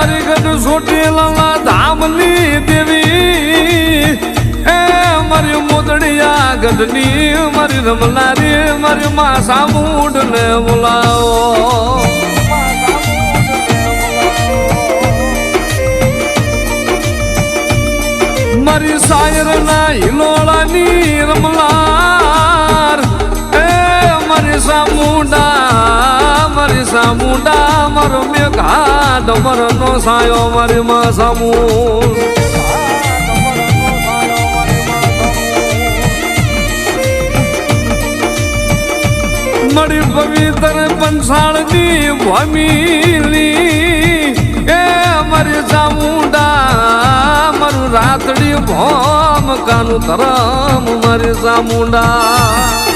મારી ગઢ સોટેલા ધામની દેવી એ મારી મોદડિયા ગઢની મારી રમલારી મારી માં સામુંડ ને બોલાવો મારી સાયર ના હિલોળાની રમલાર એ મારી સામુંડા મારો મેઘા ડમર નો સાયો મારી માં સામુંડ મારી પવિત્ર પંચાળની ભમીલી એ મારી સામુંડા મારું રાતડી ભોમ કાનું ધરમ મારી સામુંડા